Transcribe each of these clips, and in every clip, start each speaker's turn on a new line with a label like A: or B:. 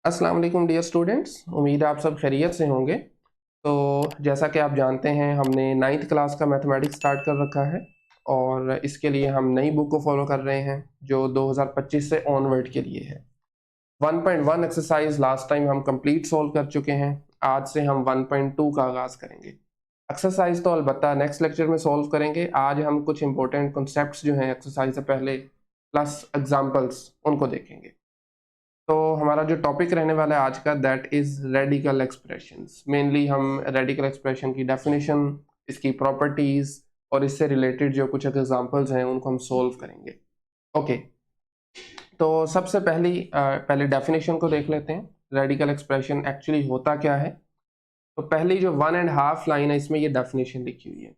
A: अस्सलाम वालेकुम dear students, उम्मीद है आप सब खैरियत से होंगे। तो जैसा कि आप जानते हैं हमने 9th क्लास का मैथमेटिक्स स्टार्ट कर रखा है और इसके लिए हम नई बुक को फॉलो कर रहे हैं जो 2025 से ऑनवर्ड के लिए है। 1.1 एक्सरसाइज लास्ट टाइम हम कंप्लीट सोल्व कर चुके हैं। आज से हम 1.2 का आगाज़ करेंगे। एक्सरसाइज तो अलबत्ता नेक्स्ट लेक्चर में सोल्व करेंगे। आज हम कुछ इंपॉर्टेंट कॉन्सेप्ट्स जो हैं एक्सरसाइज से पहले प्लस एग्जाम्पल्स उनको देखेंगे। तो हमारा जो टॉपिक रहने वाला है आज का that is radical expressions. Mainly हम रेडिकल एक्सप्रेशन की डेफिनेशन, इसकी प्रॉपर्टीज और इससे रिलेटेड जो कुछ एग्जांपल्स हैं उनको हम सोल्व करेंगे। ओके, तो सबसे पहले डेफिनेशन को देख लेते हैं। रेडिकल एक्सप्रेशन एक्चुअली होता क्या है। तो पहली जो 1.5 लाइन है इसमें ये डेफिनेशन लिखी हुई है।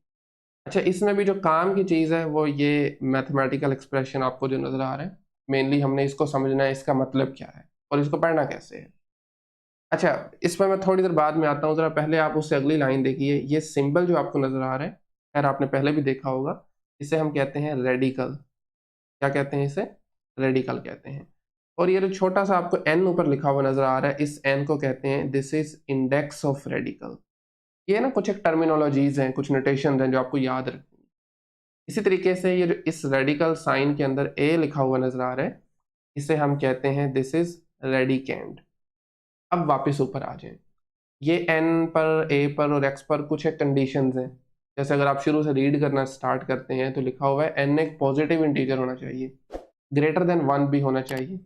A: अच्छा, इसमें भी जो काम की चीज़ है वो ये मैथमेटिकल एक्सप्रेशन आपको जो नज़र आ रहा है, मेनली हमने इसको समझना है इसका मतलब क्या है और इसको पढ़ना कैसे है। अच्छा, इस पर मैं थोड़ी देर बाद में आता हूँ, ज़रा पहले आप उससे अगली लाइन देखिए। ये सिंबल जो आपको नज़र आ रहा है, खैर आपने पहले भी देखा होगा, इसे हम कहते हैं रेडिकल। क्या कहते हैं इसे? रेडिकल कहते हैं। और ये जो छोटा सा आपको एन ऊपर लिखा हुआ नज़र आ रहा है, इस एन को कहते हैं this is index of radical. ये ना कुछ एक टर्मिनोलॉजीज हैं, कुछ नोटेशन हैं जो आपको याद रखनी है। इसी तरीके से ये जो इस रेडिकल साइन के अंदर ए लिखा हुआ नज़र आ रहा है, इसे हम कहते हैं दिस इज रेडिकेंड। अब वापस ऊपर आ जाएं। ये एन पर, ए पर और एक्स पर कुछ एक कंडीशंस हैं। जैसे अगर आप शुरू से रीड करना स्टार्ट करते हैं तो लिखा हुआ है एन एक पॉजिटिव इंटीजर होना चाहिए, ग्रेटर देन 1 भी होना चाहिए।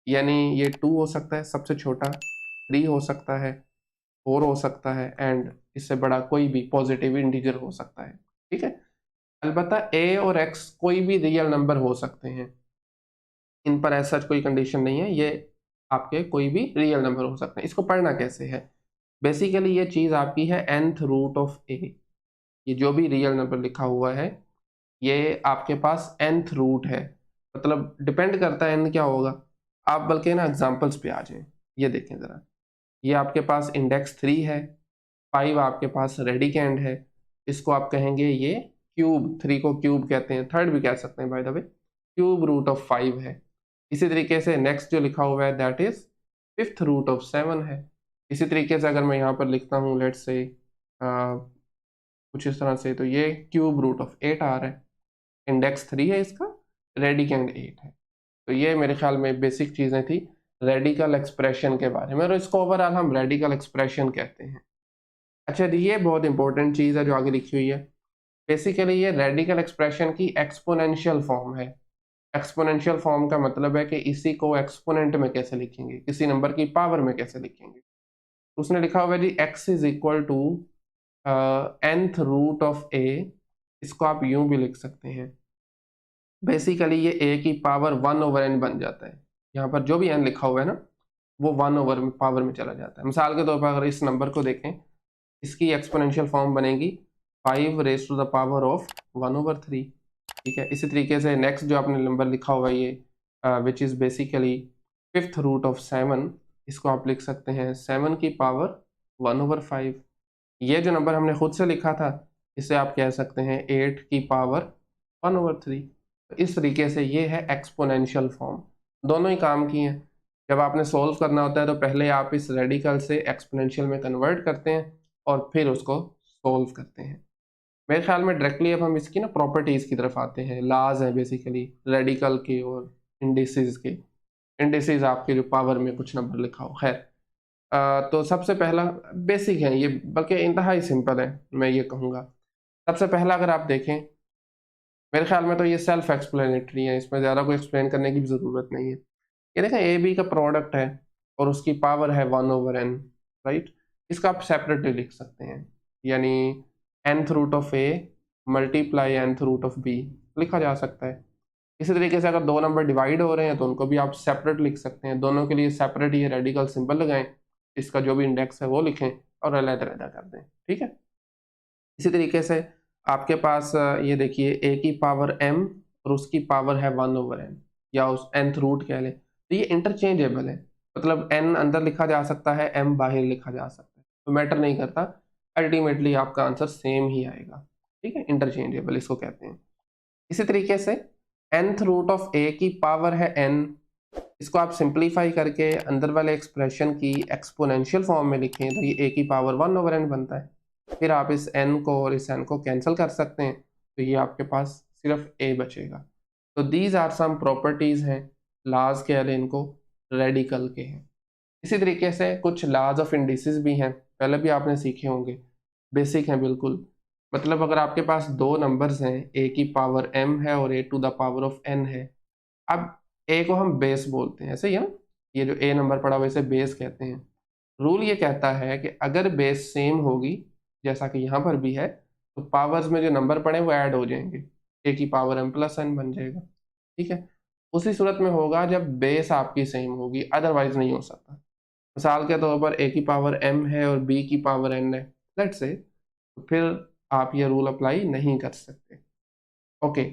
A: यानी ये 2 हो सकता है सबसे छोटा, 3 हो सकता है, 4 हो सकता है एंड इससे बड़ा कोई भी पॉजिटिव इंटीजर हो सकता है। ठीक है। अलबत्ता ए और एक्स कोई भी रियल नंबर हो सकते हैं, इन पर ऐसा कोई कंडीशन नहीं है। ये आपके कोई भी रियल नंबर हो सकते हैं। इसको पढ़ना कैसे है? बेसिकली ये चीज़ आपकी है nth रूट ऑफ ए। ये जो भी रियल नंबर लिखा हुआ है ये आपके पास nth रूट है। मतलब डिपेंड करता है n क्या होगा। आप बल्कि ना एग्जांपल्स पे आ जाएं। ये देखें ज़रा, ये आपके पास इंडेक्स 3 है, 5 आपके पास रेडिकेंड है। इसको आप कहेंगे ये क्यूब, 3 को क्यूब कहते हैं, थर्ड भी कह सकते हैं by the way. Cube root of 5 है। इसी तरीके से नेक्स्ट जो लिखा हुआ है that is 5th root of 7 है। इसी तरीके से अगर मैं यहाँ पर लिखता हूँ लेट्स से कुछ इस तरह से, तो ये क्यूब रूट ऑफ 8 आ रहा है। इंडेक्स 3 है इसका, रेडिकेंड 8 है। तो ये मेरे ख्याल में बेसिक चीज़ें थी रेडिकल एक्सप्रेशन के बारे में, और इसको ओवरऑल हम रेडिकल एक्सप्रेशन कहते हैं। अच्छा, ये बहुत इंपॉर्टेंट चीज़ है जो आगे लिखी हुई है। बेसिकली ये रेडिकल एक्सप्रेशन की एक्सपोनेंशियल फॉर्म है। एक्सपोनेंशियल फॉर्म का मतलब है कि इसी को एक्सपोनेंट में कैसे लिखेंगे, किसी नंबर की पावर में कैसे लिखेंगे। उसने लिखा हुआ है जी x is equal to nth root of a। इसको आप यूं भी लिख सकते हैं। बेसिकली ये a की पावर 1 ओवर n बन जाता है। यहाँ पर जो भी n लिखा हुआ है ना वो 1 ओवर में पावर में चला जाता है। मिसाल के तौर पर अगर इस नंबर को देखें, इसकी एक्सपोनेंशियल फॉर्म बनेगी 5 raise to the power of 1 over 3। ठीक है। इसी तरीके से नेक्स्ट जो आपने नंबर लिखा हुआ है ये which is basically 5th root of 7, इसको आप लिख सकते हैं 7 की पावर 1 ओवर 5। ये जो नंबर हमने खुद से लिखा था इसे आप कह सकते हैं 8 की पावर 1 ओवर 3। तो इस तरीके से ये है एक्सपोनेंशियल फॉर्म। दोनों ही काम की हैं। जब आपने सोल्व करना होता है तो पहले आप इस रेडिकल से एक्सपोनेंशियल में कन्वर्ट करते हैं और फिर उसको सोल्व करते हैं। मेरे ख्याल में डायरेक्टली अब हम इसकी ना प्रॉपर्टीज़ की तरफ आते हैं। लाज हैं बेसिकली रेडिकल के और इंडिसेस के। इंडिसेस आपके जो पावर में कुछ नंबर लिखा हो, खैर। तो सबसे पहला बेसिक है ये, बल्कि इंतहाई सिंपल है मैं ये कहूँगा। सबसे पहला अगर आप देखें, मेरे ख्याल में तो ये सेल्फ एक्सप्लेनेटरी है, इसमें ज़्यादा कोई एक्सप्लेन करने की भी ज़रूरत नहीं है। ये देखें ए बी का प्रोडक्ट है और उसकी पावर है 1 ओवर n, राइट। इसका आप सेपरेटली लिख सकते हैं, यानी nth root of A multiply nth root of B लिखा जा सकता है। इसी तरीके से अगर दो नंबर डिवाइड हो रहे हैं तो उनको भी आप सेपरेट लिख सकते हैं। दोनों के लिए सेपरेट ये रेडिकल सिंबल लगाएं, इसका जो भी इंडेक्स है वो लिखें और अलग-अलग कर दें। ठीक है। इसी तरीके से आपके पास ये देखिए ए की पावर m और उसकी पावर है 1 ओवर n, या उस nth रूट कह लें। तो ये इंटरचेंजेबल है, मतलब n अंदर लिखा जा सकता है, m बाहर लिखा जा सकता है, तो मैटर नहीं करता। अल्टीमेटली आपका आंसर सेम ही आएगा। ठीक है, इंटरचेंजेबल इसको कहते हैं। इसी तरीके से nth रूट ऑफ a की पावर है n इसको आप सिंप्लीफाई करके अंदर वाले एक्सप्रेशन की एक्सपोनेंशियल फॉर्म में लिखें तो ये a की पावर 1/n बनता है। फिर आप इस n को और इस n को कैंसिल कर सकते हैं, तो ये आपके पास सिर्फ a बचेगा। तो दीज आर सम प्रॉपर्टीज़ हैं, लाज कह लें इनको, रेडिकल के हैं। इसी तरीके से कुछ लाज ऑफ इंडिसेस भी हैं, पहले भी आपने सीखे होंगे, बेसिक हैं बिल्कुल। मतलब अगर आपके पास दो नंबर्स हैं, a की पावर m है और a to the power of n है, अब a को हम बेस बोलते हैं, ऐसे ही है ना, ये जो a नंबर पड़ा हुआ इसे बेस कहते हैं। रूल ये कहता है कि अगर बेस सेम होगी, जैसा कि यहाँ पर भी है, तो पावर्स में जो नंबर पड़े वो ऐड हो जाएंगे, a की पावर m प्लस n बन जाएगा। ठीक है, उसी सूरत में होगा जब बेस आपकी सेम होगी, अदरवाइज नहीं हो सकता। मिसाल के तौर पर a की पावर m है और b की पावर n है, लेट्स से, तो फिर आप ये रूल अप्लाई नहीं कर सकते। ओके,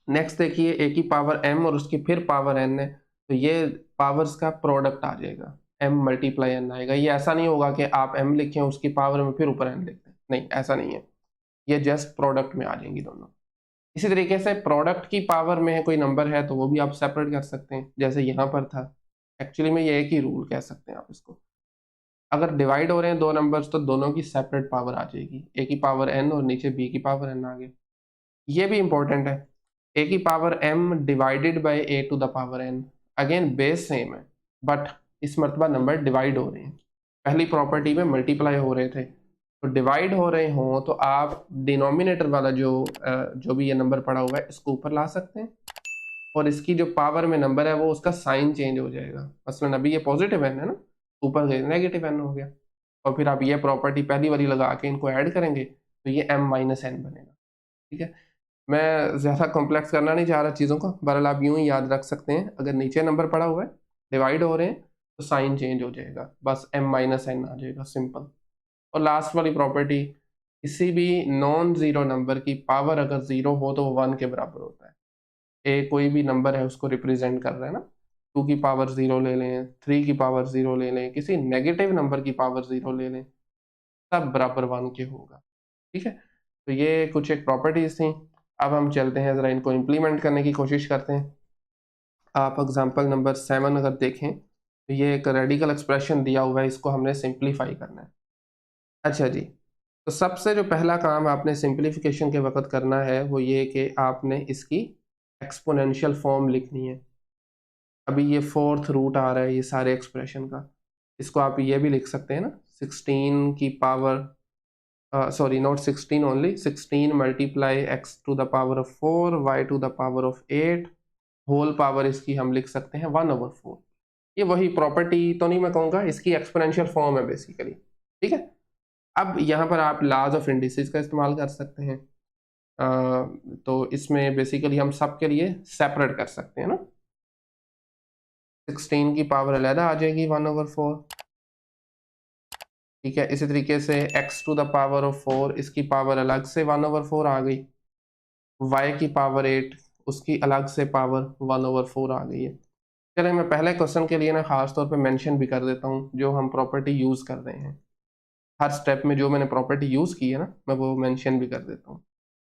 A: नेक्स्ट देखिए, a की पावर m और उसकी फिर पावर n है, तो ये पावर्स का प्रोडक्ट आ जाएगा, m मल्टीप्लाई n आएगा। ये ऐसा नहीं होगा कि आप m लिखें उसकी पावर में फिर ऊपर n लिखते हैं, नहीं ऐसा नहीं है, ये जस्ट प्रोडक्ट में आ जाएंगी दोनों। इसी तरीके से प्रोडक्ट की पावर में कोई नंबर है तो वो भी आप सेपरेट कर सकते हैं, जैसे यहाँ पर था। एक्चुअली में ये एक ही रूल कह सकते हैं आप इसको। अगर डिवाइड हो रहे हैं दो नंबर्स तो दोनों की सेपरेट पावर आ जाएगी, a की पावर n और नीचे b की पावर n आ गई। ये भी इंपॉर्टेंट है, a की power m divided by a to the power n, again base same है बट इस मरतबा नंबर डिवाइड हो रहे हैं। पहली प्रॉपर्टी में मल्टीप्लाई हो रहे थे, तो डिवाइड हो रहे हों तो आप डिनोमिनेटर वाला जो भी ये नंबर पड़ा हुआ है इसको ऊपर ला सकते हैं, और इसकी जो पावर में नंबर है वो उसका साइन चेंज हो जाएगा। मसलन अभी ये पॉजिटिव n है ना, ऊपर गए नेगेटिव n हो गया, और फिर आप ये प्रॉपर्टी पहली वाली लगा के इनको ऐड करेंगे तो ये m माइनस n बनेगा। ठीक है, मैं ज़्यादा कॉम्प्लेक्स करना नहीं चाह रहा चीज़ों को, बहरहाल आप यूं ही याद रख सकते हैं, अगर नीचे नंबर पड़ा हुआ है डिवाइड हो रहे हैं तो साइन चेंज हो जाएगा, बस m माइनस n आ जाएगा, सिंपल। और लास्ट वाली प्रॉपर्टी, किसी भी नॉन ज़ीरो नंबर की पावर अगर ज़ीरो हो तो वो 1 के बराबर होता है। ए कोई भी नंबर है उसको रिप्रेजेंट कर रहा है ना, 2 की पावर 0 ले लें, 3 की पावर 0 ले लें, किसी नेगेटिव नंबर की पावर 0 ले लें, सब बराबर 1 के होगा। ठीक है, तो ये कुछ एक प्रॉपर्टीज थी। अब हम चलते हैं ज़रा इनको इम्प्लीमेंट करने की कोशिश करते हैं। आप एग्जांपल नंबर 7 अगर देखें तो ये एक रेडिकल एक्सप्रेशन दिया हुआ है, इसको हमने सिंप्लीफाई करना है। अच्छा जी, तो सबसे जो पहला काम आपने सिंप्लीफिकेशन के वक्त करना है वो ये कि आपने इसकी एक्सपोनेंशियल फॉर्म लिखनी है। अभी ये फोर्थ रूट आ रहा है ये सारे एक्सप्रेशन का, इसको आप ये भी लिख सकते हैं ना, 16 की पावर, sorry not 16 only, 16 multiply x to the power of 4 y to the power of 8 whole power, इसकी हम लिख सकते हैं 1/4। ये वही प्रॉपर्टी तो नहीं मैं कहूँगा, इसकी एक्सपोनेंशियल फॉर्म है बेसिकली। ठीक है, अब यहाँ पर आप लाज ऑफ इंडिसेस का इस्तेमाल कर सकते हैं। तो इसमें बेसिकली हम सब के लिए सेपरेट कर सकते हैं ना, 16 की पावर अलहदा आ जाएगी 1/4। ठीक है, इसी तरीके से x to the power of 4, इसकी पावर अलग से 1/4 आ गई, y की पावर 8, उसकी अलग से पावर 1/4 आ गई है। चलिए मैं पहले क्वेश्चन के लिए ना खास तौर पे मेंशन भी कर देता हूँ जो हम प्रॉपर्टी यूज़ कर रहे हैं, हर स्टेप में जो मैंने प्रॉपर्टी यूज़ की है ना मैं वो मेंशन भी कर देता हूँ।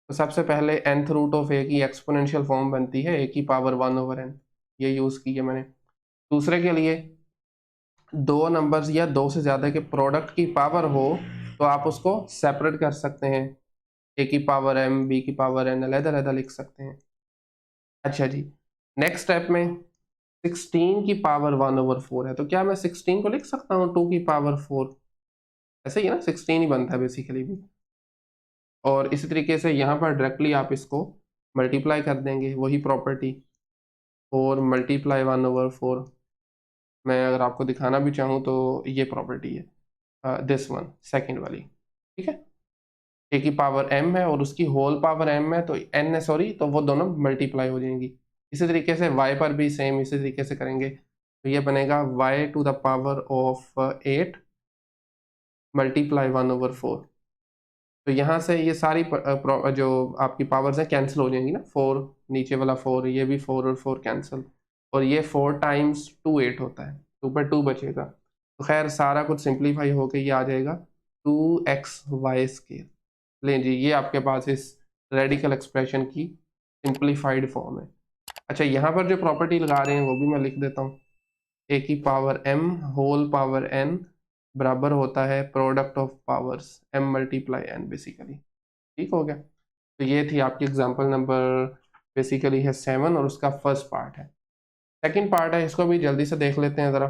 A: तो सबसे पहले nth रूट ऑफ a की एक्सपोनेंशियल फॉर्म बनती है a की पावर 1/n, ये यूज़ की है मैंने। दूसरे के लिए दो नंबर्स या दो से ज़्यादा के प्रोडक्ट की पावर हो तो आप उसको सेपरेट कर सकते हैं, a की पावर m, b की पावर n अलग-अलग लिख सकते हैं। अच्छा जी, नेक्स्ट स्टेप में 16 की पावर 1/4 है, तो क्या मैं 16 को लिख सकता हूँ 2 की पावर 4, ऐसे ही है ना, 16 ही बनता है बेसिकली भी। और इसी तरीके से यहाँ पर डायरेक्टली आप इसको मल्टीप्लाई कर देंगे, वही प्रॉपर्टी, 4 मल्टीप्लाई 1/4। मैं अगर आपको दिखाना भी चाहूँ तो ये प्रॉपर्टी है, दिस वन सेकेंड वाली। ठीक है, a की पावर m है और उसकी होल पावर m है, तो n है सॉरी, तो वो दोनों मल्टीप्लाई हो जाएंगी। इसी तरीके से y पर भी सेम इसी तरीके से करेंगे, तो ये बनेगा y to the power of 8 multiply 1/4। तो यहाँ से ये सारी जो आपकी पावर्स हैं कैंसिल हो जाएंगी ना, 4 नीचे वाला 4, ये भी 4 और 4 कैंसिल, और ये 4 टाइम्स 2 8 होता है, 2 पर 2 बचेगा। तो खैर सारा कुछ सिंप्लीफाई होकर ये आ जाएगा 2xy²। लें जी, ये आपके पास इस रेडिकल एक्सप्रेशन की सिंप्लीफाइड फॉर्म है। अच्छा, यहाँ पर जो प्रॉपर्टी लगा रहे हैं वो भी मैं लिख देता हूँ। ए की power m whole power n बराबर होता है product of powers m multiply n basically. ठीक हो गया। तो ये थी आपकी एग्जांपल नंबर बेसिकली है 7 और उसका फर्स्ट पार्ट है। सेकंड पार्ट है, इसको भी जल्दी से देख लेते हैं ज़रा।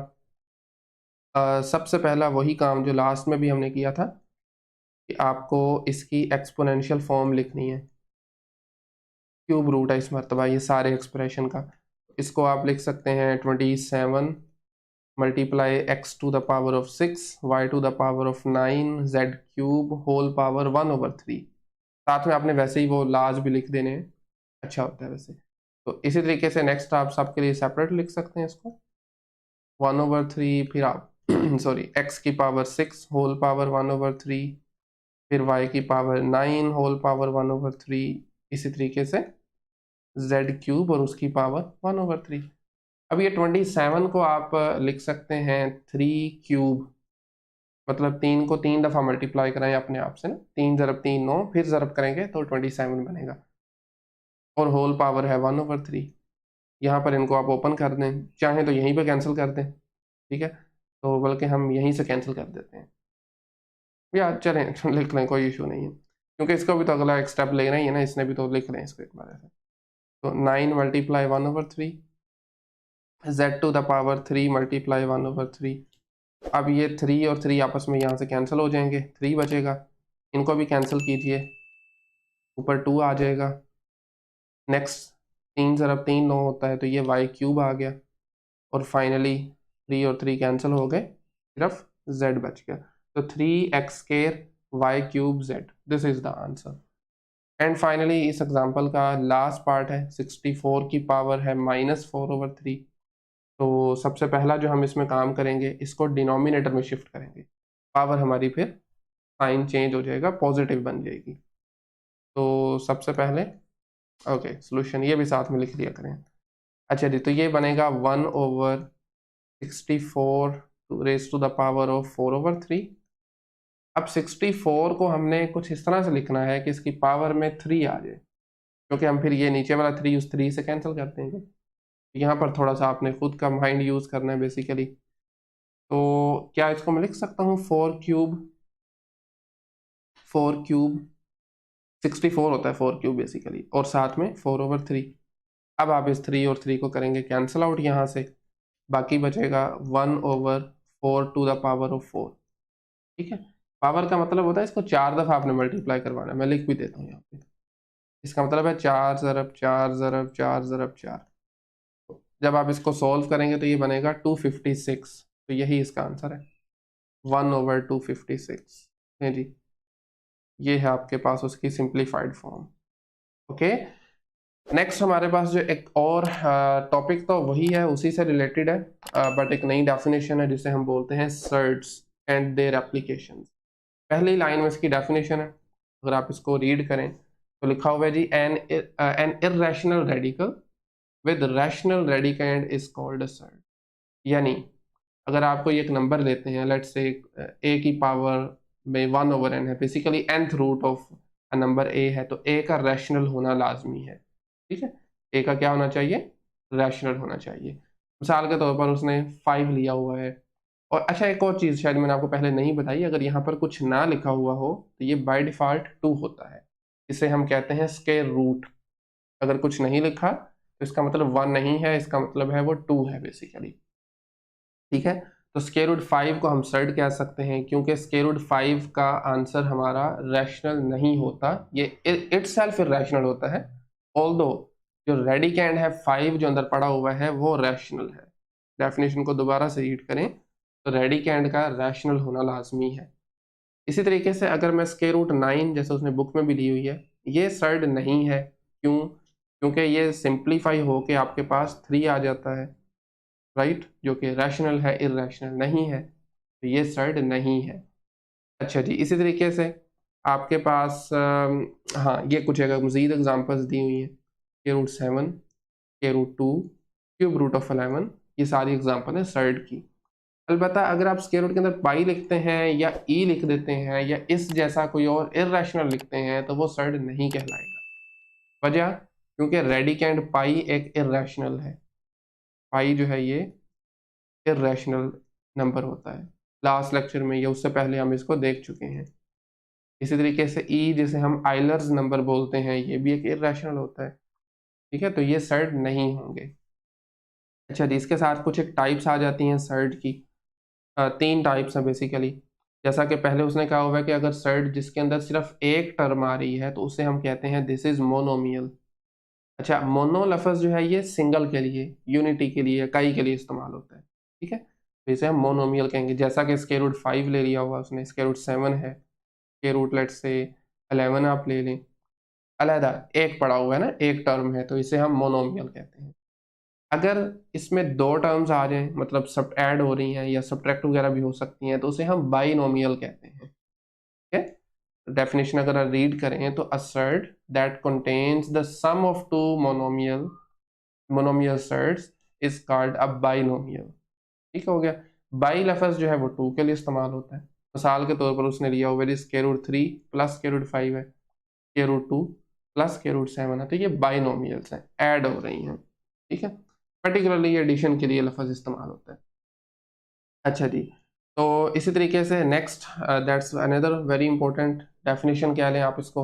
A: सबसे पहला वही काम जो लास्ट में भी हमने किया था कि आपको इसकी एक्सपोनेंशियल फॉर्म लिखनी है। क्यूब रूट है इस मरतबा ये सारे एक्सप्रेशन का। इसको आप लिख सकते हैं 27 multiply x to the power of 6 y to the power of 9 z cube whole power 1/3। साथ में आपने वैसे ही वो लाज भी लिख देने हैं, अच्छा होता है वैसे। तो इसी तरीके से नेक्स्ट आप सबके लिए सेपरेट लिख सकते हैं इसको 1/3, फिर आप सॉरी x की पावर 6 होल पावर 1/3, फिर y की पावर 9 होल पावर 1/3, इसी तरीके से z क्यूब और उसकी पावर 1/3। अब ये 27 को आप लिख सकते हैं 3 क्यूब, मतलब 3 को 3 दफ़ा मल्टीप्लाई कराएं अपने आप से ना, 3 ज़रब 3 9, फिर ज़रब करेंगे तो 27 बनेगा और होल पावर है 1/3। यहाँ पर इनको आप ओपन कर दें, चाहें तो यहीं पे कैंसिल कर दें, ठीक है। तो बल्कि हम यहीं से कैंसिल कर देते हैं या चलें लिख लें, कोई इशू नहीं है, क्योंकि इसको भी तो अगला एक स्टेप लेना ही है ना, इसने भी तो लिख लें इसको एक बार ऐसे। तो 9 multiply 1/3 z to the power 3 multiply 1/3। अब ये 3 और 3 आपस में यहाँ से कैंसिल हो जाएंगे, 3 बचेगा, इनको भी कैंसिल कीजिए, ऊपर 2 आ जाएगा। नेक्स्ट 3 ज़रब 3 9 होता है, तो ये y क्यूब आ गया और फाइनली 3 और 3 कैंसिल हो गए, सिर्फ z बच गया। तो 3x square y cube z, this is the answer. And finally इस एग्जांपल का लास्ट पार्ट है 64 की पावर है -4/3। तो सबसे पहला जो हम इसमें काम करेंगे, इसको डिनोमिनेटर में शिफ्ट करेंगे, पावर हमारी फिर साइन चेंज हो जाएगा, पॉजिटिव बन जाएगी। तो सबसे पहले ओके सोल्यूशन ये भी साथ में लिख दिया करें। अच्छा जी, तो ये बनेगा 1/64 raise to the power of 4/3। अब 64 को हमने कुछ इस तरह से लिखना है कि इसकी पावर में 3 आ जाए, क्योंकि हम फिर ये नीचे वाला 3 उस 3 से कैंसिल कर देंगे। यहाँ पर थोड़ा सा आपने खुद का माइंड यूज़ करना है बेसिकली। तो क्या इसको मैं लिख सकता हूँ 4 क्यूब 64 होता है 4 क्यूब बेसिकली, और साथ में 4/3। अब आप इस 3 और 3 को करेंगे कैंसिल आउट यहाँ से, बाकी बचेगा 1/4 टू द पावर ऑफ 4। ठीक है, पावर का मतलब होता है इसको 4 दफ़ा आपने मल्टीप्लाई करवाना है। मैं लिख भी देता हूँ यहाँ पे, इसका मतलब है 4 ज़रब 4 ज़रब 4 ज़रब 4। जब आप इसको सॉल्व करेंगे तो ये बनेगा 256। तो यही इसका आंसर है 1/256 है जी। ये है आपके पास उसकी सिंप्लीफाइड फॉर्म। ओके, नेक्स्ट हमारे पास जो एक और टॉपिक तो वही है, उसी से रिलेटेड है, बट एक नई डेफिनेशन है जिसे हम बोलते हैं सर्ट्स एंड देयर एप्लीकेशंस। पहली लाइन में इसकी डेफिनेशन है, अगर आप इसको रीड करें तो लिखा हुआ है जी an irrational radical with rational radicand is called a surd. यानी अगर आपको एक नंबर देते हैं, लेट्स से ए की पावर में 1/n है, basically nth root of a number A है, तो ए का रैशनल होना लाजमी है। ठीक है, ए का क्या होना चाहिए, रैशनल होना चाहिए। मिसाल के तौर पर उसने 5 लिया हुआ है। और अच्छा, एक और चीज़ शायद मैंने आपको पहले नहीं बताई, अगर यहाँ पर कुछ ना लिखा हुआ हो तो ये बाय डिफ़ॉल्ट 2 होता है, इसे हम कहते हैं स्क्वायर रूट। अगर कुछ नहीं लिखा तो इसका मतलब 1 नहीं है, इसका मतलब है वो 2 है बेसिकली। ठीक है, तो स्क्वायर रूट 5 को हम सर्ट कह सकते हैं, क्योंकि स्क्वायर रूट 5 का आंसर हमारा रैशनल नहीं होता, ये इटसेल्फ इरैशनल होता है। ऑल्दो जो रेडिकेंड है 5 जो अंदर पड़ा हुआ है वो रैशनल है। डेफिनेशन को दोबारा से रीड करें तो रेडिकेंड का रैशनल होना लाजमी है। इसी तरीके से अगर मैं स्क्वायर रूट 9 जैसे उसने बुक में भी ली हुई है, ये सर्ट नहीं है। क्यों? क्योंकि ये सिंप्लीफाई होके आपके पास 3 आ जाता है, राइट, जो कि रैशनल है, इरैशनल नहीं है, तो ये सर्ट नहीं है। अच्छा जी, इसी तरीके से आपके पास हाँ, ये कुछ अगर मज़ीद एग्जांपल्स दी हुई हैं, के रूट 7, के रूट 2, क्यूब रूट ऑफ 11, ये सारी एग्जांपल है सर्ट की। अलबत्ता अगर आप स्क्वायर रूट के अंदर पाई लिखते हैं या ई लिख देते हैं या इस जैसा कोई और इरैशनल लिखते हैं तो वो सर्ट नहीं कहलाएगा। वजह क्योंकि रेडिकेंड पाई एक इरेशनल है। पाई जो है ये इरेशनल नंबर होता है। लास्ट लेक्चर में या उससे पहले हम इसको देख चुके हैं। इसी तरीके से ई जिसे हम आइलर्स नंबर बोलते हैं, ये भी एक इरेशनल होता है। ठीक है, तो ये सर्ड नहीं होंगे। अच्छा जी, इसके साथ कुछ एक टाइप्स आ जाती हैं सर्ड की। 3 टाइप्स हैं बेसिकली। जैसा कि पहले उसने कहा हुआ है कि अगर सर्ड जिसके अंदर सिर्फ एक टर्म आ रही है तो उसे हम कहते हैं दिस इज मोनोमियल। अच्छा, मोनो लफ्ज जो है ये सिंगल के लिए, यूनिटी के लिए, कई के लिए इस्तेमाल होता है। ठीक है, तो इसे हम मोनोमियल कहेंगे। जैसा कि स्क्वायर रूट 5 ले लिया हुआ उसने, स्क्वायर रूट 7 है, स्क्वायर रूट लेट्स से 11 आप ले लें, अलहदा एक पड़ा हुआ है ना, एक टर्म है, तो इसे हम मोनोमियल कहते हैं। अगर इसमें 2 टर्म्स आ जाएं, मतलब सब ऐड हो रही हैं या सब्ट्रैक्ट वगैरह भी हो सकती हैं, तो उसे हम बाइनोमियल कहते हैं। ठीक है, डेफिनेशन अगर रीड करें तो assert that contains the sum of two monomial surds is called a binomial। ठीक हो गया। बाई लफ्ज जो है वो 2 के लिए इस्तेमाल होता है। मिसाल के तौर पर उसने लिया हुआ square root 3 plus square root 5 है, square root 2 plus square root 7 है, तो ये बाइनोमियल्स हैं, ऐड हो रही हैं। ठीक है, पर्टिकुलरली एडिशन के लिए लफ्ज इस्तेमाल होता है। अच्छा जी, तो इसी तरीके से next that's another very important definition, क्या लें आप इसको,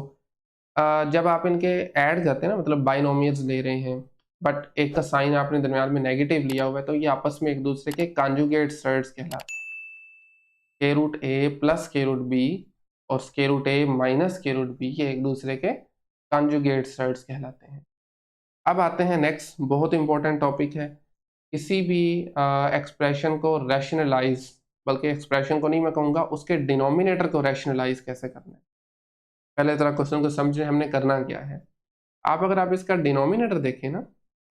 A: जब आप इनके ऐड करते हैं ना, मतलब बाइनोमियल्स ले रहे हैं बट एक का साइन आपने दरम्यान में नेगेटिव लिया हुआ है, तो ये आपस में एक दूसरे के कॉन्जुगेट सर्ड्स कहलाते हैं। स्क्वायर रूट ए प्लस स्क्वायर रूट बी और स्क्वायर रूट ए माइनस स्क्वायर रूट बी, ये एक दूसरे के कॉन्जुगेट सर्ड्स कहलाते हैं। अब आते हैं नेक्स्ट बहुत इंपॉर्टेंट टॉपिक है, किसी भी एक्सप्रेशन को रैशनलाइज, बल्कि एक्सप्रेशन को नहीं मैं कहूँगा, उसके डिनोमिनेटर को रैशनलाइज कैसे करना है। पहले तरह क्वेश्चन को समझे हमने करना क्या है। अगर आप इसका डिनोमिनेटर देखें ना,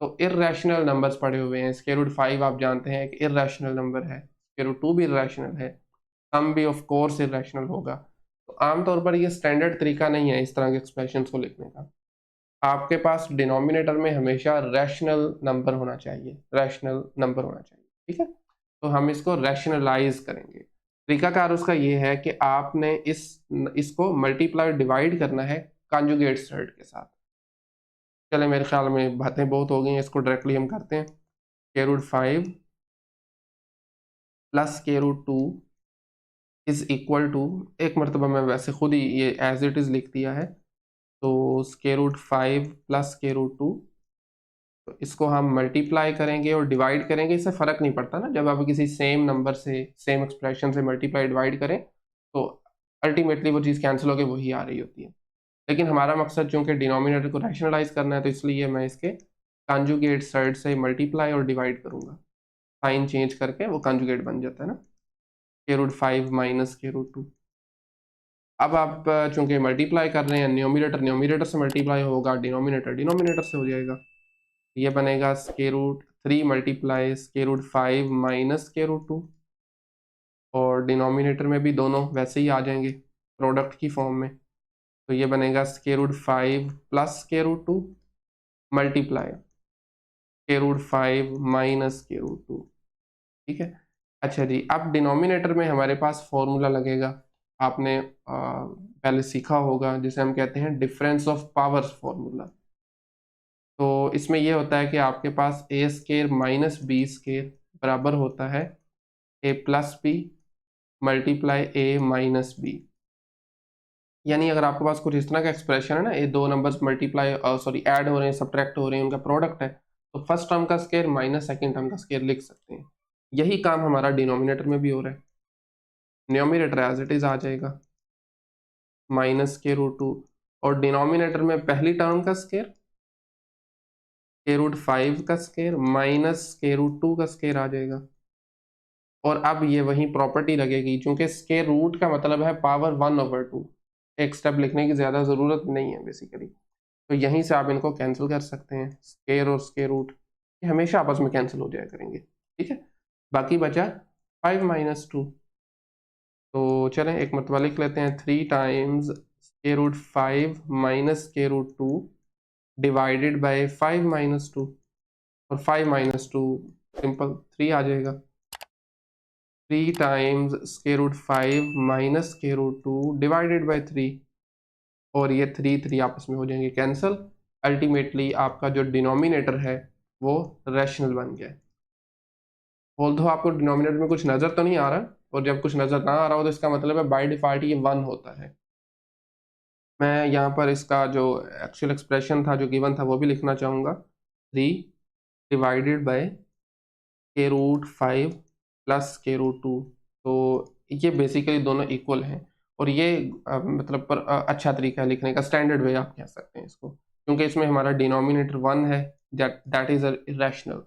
A: तो इर्रेशनल नंबर्स पड़े हुए हैं। स्क्वायर रूट 5 आप जानते हैं एक इर्रेशनल नंबर है, स्क्वायर रूट 2 भी इर्रेशनल है, सम भी ऑफ कोर्स इर्रेशनल होगा। तो आमतौर पर ये स्टैंडर्ड तरीका नहीं है इस तरह के एक्सप्रेशंस को लिखने का। आपके पास डिनोमिनेटर में हमेशा रैशनल नंबर होना चाहिए, रैशनल नंबर होना चाहिए। ठीक है, तो हम इसको रैशनलाइज करेंगे। तरीकाकार उसका ये है कि आपने इसको मल्टीप्लाई डिवाइड करना है कॉन्जुगेट सर्ड के साथ। चले, मेरे ख्याल में बातें बहुत हो गई हैं, इसको डायरेक्टली हम करते हैं। Square root 5 plus square root 2 is equal to, एक मरतबा मैं वैसे खुद ही ये एज इट इज लिख दिया है, तो square root 5 plus square root 2, तो इसको हम मल्टीप्लाई करेंगे और डिवाइड करेंगे। इससे फ़र्क नहीं पड़ता ना, जब आप किसी सेम नंबर से, सेम एक्सप्रेशन से मल्टीप्लाई डिवाइड करें तो अल्टीमेटली वो चीज़ कैंसिल होकर वही आ रही होती है। लेकिन हमारा मकसद चूँकि डिनोमिनेटर को रैशनलाइज करना है, तो इसलिए मैं इसके कॉन्जुगेट साइड से मल्टीप्लाई और डिवाइड करूँगा। साइन चेंज करके वो कॉन्जुगेट बन जाता है ना, square root 5 minus square root 2। अब आप चूँकि मल्टीप्लाई कर रहे हैं, न्यूमिनेटर न्यूमिनेटर से मल्टीप्लाई होगा, डिनोमिनेटर डिनोमिनेटर से हो जाएगा। ये बनेगा square root 3 multiply square root 5 minus square root 2, और डिनोमिनेटर में भी दोनों वैसे ही आ जाएंगे प्रोडक्ट की फॉर्म में। तो ये बनेगा square root 5 plus square root 2 multiply square root 5 minus square root 2। ठीक है, अच्छा जी, अब डिनोमिनेटर में हमारे पास फॉर्मूला लगेगा, आपने पहले सीखा होगा, जिसे हम कहते हैं डिफरेंस ऑफ पावर्स फॉर्मूला। तो इसमें यह होता है कि आपके पास ए स्केयर माइनस बी स्केयर बराबर होता है ए प्लस बी मल्टीप्लाई ए माइनस बी। यानी अगर आपके पास कुछ इस तरह का एक्सप्रेशन है ना, ये दो नंबर्स मल्टीप्लाई सॉरी ऐड हो रहे हैं, सब्ट्रैक्ट हो रहे हैं, उनका प्रोडक्ट है, तो फर्स्ट टर्म का स्केयर माइनस सेकंड टर्म का स्केयर लिख सकते हैं। यही काम हमारा डिनोमिनेटर में भी हो रहा है। न्यूमिनेटर एज इट इज आ जाएगा माइनस स्केयर रूट 2, और डिनोमिनेटर में पहली टर्म का स्केयर स्केयर रूट 5 का स्केयर माइनस स्केयर रूट 2 का स्केयर आ जाएगा। और अब ये वही प्रॉपर्टी लगेगी, क्योंकि स्केयर रूट का मतलब है पावर 1/2, एक स्टेप लिखने की ज़्यादा ज़रूरत नहीं है बेसिकली। तो यहीं से आप इनको कैंसिल कर सकते हैं, स्केयर और स्केयर रूट ये हमेशा आपस में कैंसिल हो जाया करेंगे। ठीक है, बाकी बचा 5 माइनस 2। तो चलें एक मरतबा लिख लेते हैं, 3 times square root 5 minus square root 2 divided by 5 minus 2, और 5 माइनस 2 सिंपल 3 आ जाएगा। 3 times square root 5 minus square root 2 divided by 3, और ये 3 3 आपस में हो जाएंगे कैंसिल, अल्टीमेटली आपका जो डिनोमिनेटर है वो रैशनल बन गया। ऑल्दो आपको डिनोमिनेटर में कुछ नज़र तो नहीं आ रहा, और जब कुछ नज़र ना आ रहा हो तो इसका मतलब है बाय डिफ़ॉल्ट ये 1 होता है। मैं यहाँ पर इसका जो एक्चुअल एक्सप्रेशन था जो गिवन था वो भी लिखना चाहूँगा, 3 divided by k√5 plus k√2। तो ये बेसिकली दोनों इक्वल हैं, और ये मतलब अच्छा तरीका है लिखने का, स्टैंडर्ड वे आप कह सकते हैं इसको, क्योंकि इसमें हमारा डिनोमिनेटर 1 है, that is irrational,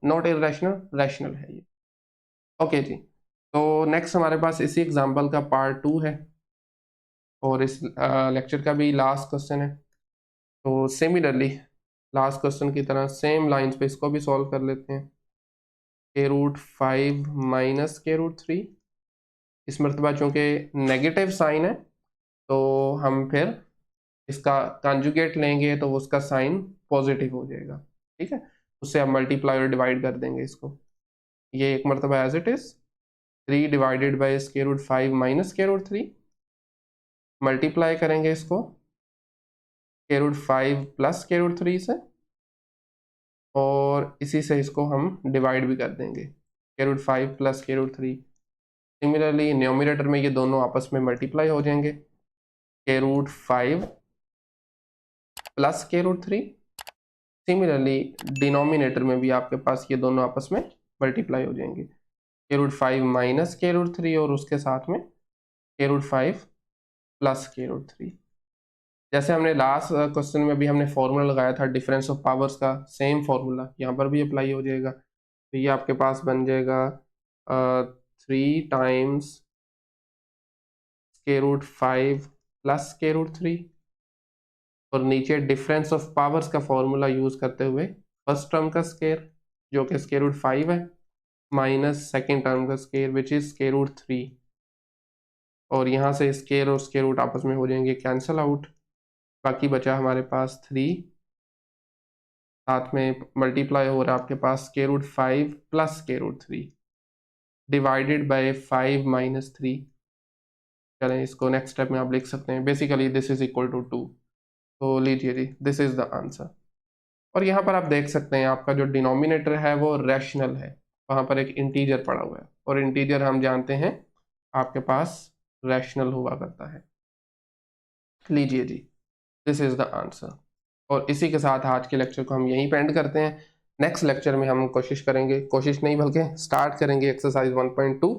A: not irrational, rational है ये। ओके जी, तो नेक्स्ट हमारे पास इसी एग्जांपल का पार्ट 2 है, और इस लेक्चर का भी लास्ट क्वेश्चन है। तो सिमिलरली लास्ट क्वेश्चन की तरह सेम लाइंस पे इसको भी सॉल्व कर लेते हैं। k√5 माइनस k√3, इस मरतबा चूँकि नेगेटिव साइन है तो हम फिर इसका कंजुगेट लेंगे तो उसका साइन पॉजिटिव हो जाएगा, ठीक है। उससे हम मल्टीप्लाई और डिवाइड कर देंगे इसको, ये एक मरतबा as it is 3 divided by k√5 minus k√3, multiply करेंगे इसको k√5 प्लस k√3 से, और इसी से इसको हम डिवाइड भी कर देंगे k√5 plus k√3। Similarly numerator में ये दोनों आपस में मल्टीप्लाई हो जाएंगे, k√5 plus k√3। Similarly denominator में भी आपके पास ये दोनों आपस में मल्टीप्लाई हो जाएंगे, k√5 माइनस k√3 और उसके साथ में k√5 प्लस k√3। जैसे हमने लास्ट क्वेश्चन में भी हमने फॉर्मूला लगाया था डिफरेंस ऑफ पावर्स का, सेम फॉर्मूला यहाँ पर भी अप्लाई हो जाएगा। तो ये आपके पास बन जाएगा 3 टाइम्स k√5 प्लस k√3, और नीचे डिफरेंस ऑफ पावर्स का फॉर्मूला यूज करते हुए फर्स्ट टर्म का स्केयर जो कि k√5 है, माइनस सेकेंड टर्म का स्केयर विच इज k√3, और यहाँ से स्केयर और स्केयर रूट आपस में हो जाएंगे कैंसल आउट, बाकी बचा हमारे पास 3, साथ में मल्टीप्लाई हो रहा है आपके पास k√5 plus k√3 divided by 5 minus 3। चलें इसको नेक्स्ट स्टेप में आप लिख सकते हैं, basically this is equal to 2। तो लीजिए जी, दिस इज द आंसर। और यहाँ पर आप देख सकते हैं आपका जो डिनोमिनेटर है वो रैशनल है, वहाँ पर एक इंटीजर पड़ा हुआ है, और इंटीजर हम जानते हैं आपके पास रैशनल हुआ करता है। लीजिए जी, दिस इज द आंसर। और इसी के साथ आज के लेक्चर को हम यहीं पे एंड करते हैं। नेक्स्ट लेक्चर में हम कोशिश करेंगे, कोशिश नहीं बल्कि स्टार्ट करेंगे एक्सरसाइज 1.2,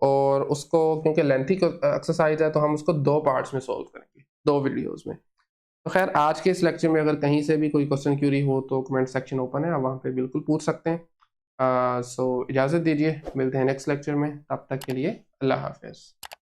A: और उसको क्योंकि लेंथी एक्सरसाइज है तो हम उसको 2 पार्ट्स में सॉल्व करेंगे, 2 वीडियोस में। तो खैर आज के इस लेक्चर में अगर कहीं से भी कोई क्वेश्चन क्यूरी हो तो कमेंट सेक्शन ओपन है, आप वहाँ पे बिल्कुल पूछ सकते हैं। सो इजाज़त दीजिए, मिलते हैं नेक्स्ट लेक्चर में, तब तक के लिए अल्लाह हाफिज़।